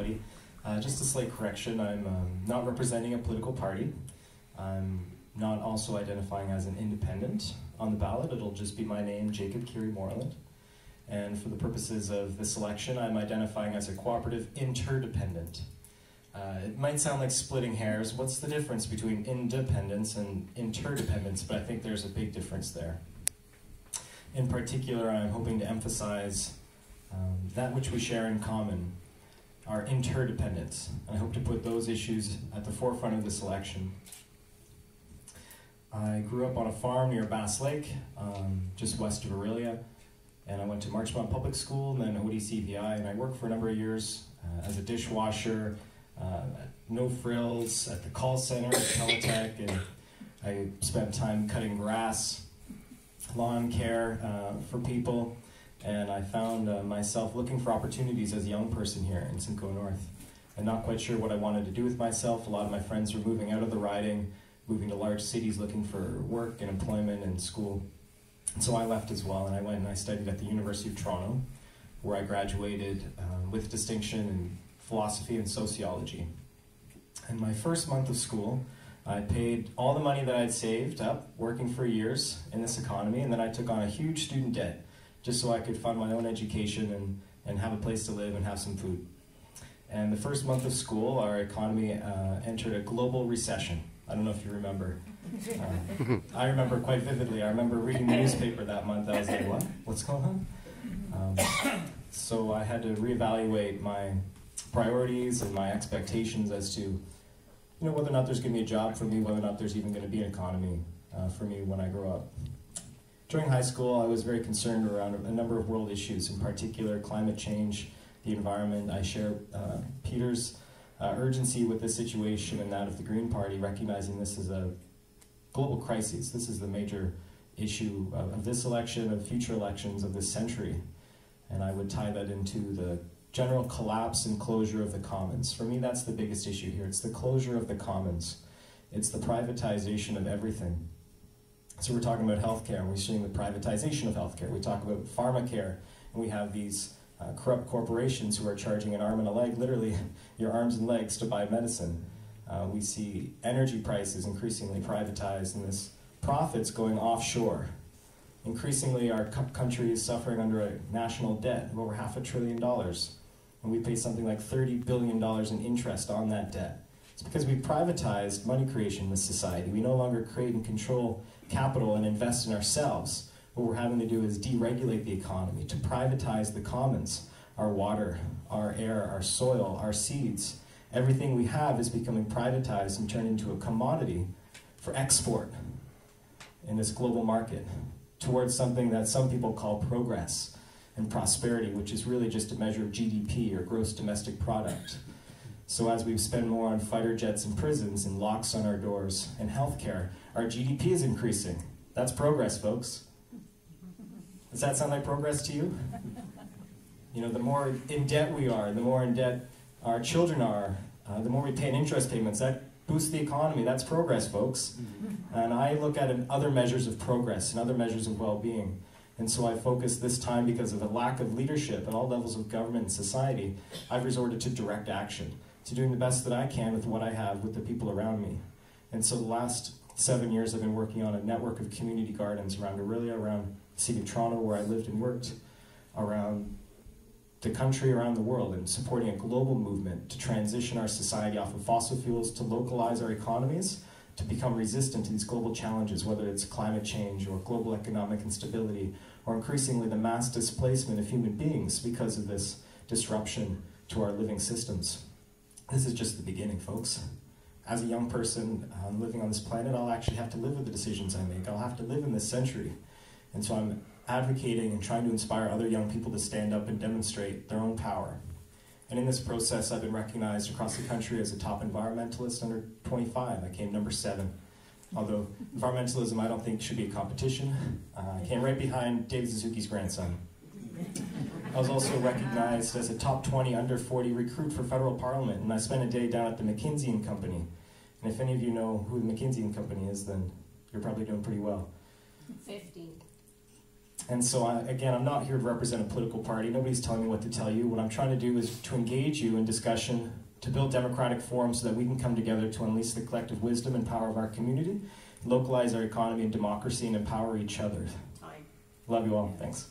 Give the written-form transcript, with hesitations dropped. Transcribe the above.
everybody. Just a slight correction, I'm not representing a political party. I'm not also identifying as an independent on the ballot. It'll just be my name, Jacob Kearey-Moreland. And for the purposes of this election, I'm identifying as a cooperative interdependent. It might sound like splitting hairs. What's the difference between independence and interdependence? But I think there's a big difference there. In particular, I'm hoping to emphasize that which we share in common, our interdependence. I hope to put those issues at the forefront of this election. I grew up on a farm near Bass Lake, just west of Aurelia, and I went to Marchmont Public School and then ODCVI, and I worked for a number of years as a dishwasher, no frills, at the call center at Teletech, and I spent time cutting grass, lawn care for people, and I found myself looking for opportunities as a young person here in Simcoe North, and not quite sure what I wanted to do with myself. A lot of my friends were moving out of the riding, moving to large cities looking for work and employment and school. And so I left as well, and I went and I studied at the University of Toronto, where I graduated with distinction in philosophy and sociology. In my first month of school, I paid all the money that I'd saved up working for years in this economy, and then I took on a huge student debt just so I could fund my own education and have a place to live and have some food. And the first month of school, our economy entered a global recession. I don't know if you remember. I remember quite vividly. I remember reading the newspaper that month. I was like, what? What's going on? So I had to reevaluate my priorities and my expectations as to whether or not there's going to be a job for me, whether or not there's even going to be an economy for me when I grow up. During high school, I was very concerned around a number of world issues, in particular climate change, the environment. I share Peter's urgency with this situation and that of the Green Party, recognizing this is a global crisis. This is the major issue of this election, of future elections of this century. And I would tie that into the general collapse and closure of the commons. For me, that's the biggest issue here. It's the closure of the commons. It's the privatization of everything. So we're talking about healthcare, and we're seeing the privatization of healthcare. We talk about pharmacare, and we have these corrupt corporations who are charging an arm and a leg, literally your arms and legs, to buy medicine. We see energy prices increasingly privatized, and this profits going offshore. Increasingly, our country is suffering under a national debt of over $500 billion, and we pay something like $30 billion in interest on that debt. It's because we privatized money creation in this society. We no longer create and control capital and invest in ourselves. What we're having to do is deregulate the economy, to privatize the commons, our water, our air, our soil, our seeds. Everything we have is becoming privatized and turned into a commodity for export in this global market towards something that some people call progress and prosperity, which is really just a measure of GDP, or gross domestic product. So as we spend more on fighter jets and prisons and locks on our doors and healthcare, our GDP is increasing. That's progress, folks. Does that sound like progress to you? The more in debt we are, the more in debt our children are, the more we pay in interest payments. That boosts the economy. That's progress, folks. And I look at other measures of progress and other measures of well-being. And so I focus this time, because of a lack of leadership at all levels of government and society, I've resorted to direct action, to doing the best that I can with what I have, with the people around me. And so the last 7 years I've been working on a network of community gardens around Aurelia, around the city of Toronto where I lived and worked, around the country, around the world, and supporting a global movement to transition our society off of fossil fuels, to localize our economies, to become resistant to these global challenges, whether it's climate change or global economic instability, or increasingly the mass displacement of human beings because of this disruption to our living systems. This is just the beginning, folks. As a young person living on this planet, I'll actually have to live with the decisions I make. I'll have to live in this century. And so I'm advocating and trying to inspire other young people to stand up and demonstrate their own power. And in this process, I've been recognized across the country as a top environmentalist under 25. I came number 7. Although environmentalism, I don't think, should be a competition. I came right behind David Suzuki's grandson. I was also recognized as a top 20 under 40 recruit for federal parliament, and I spent a day down at the McKinsey & Company. And if any of you know who the McKinsey & Company is, then you're probably doing pretty well. 50. And so, again, I'm not here to represent a political party. Nobody's telling me what to tell you. What I'm trying to do is to engage you in discussion, to build democratic forums so that we can come together to unleash the collective wisdom and power of our community, localize our economy and democracy, and empower each other. Love you all. Thanks.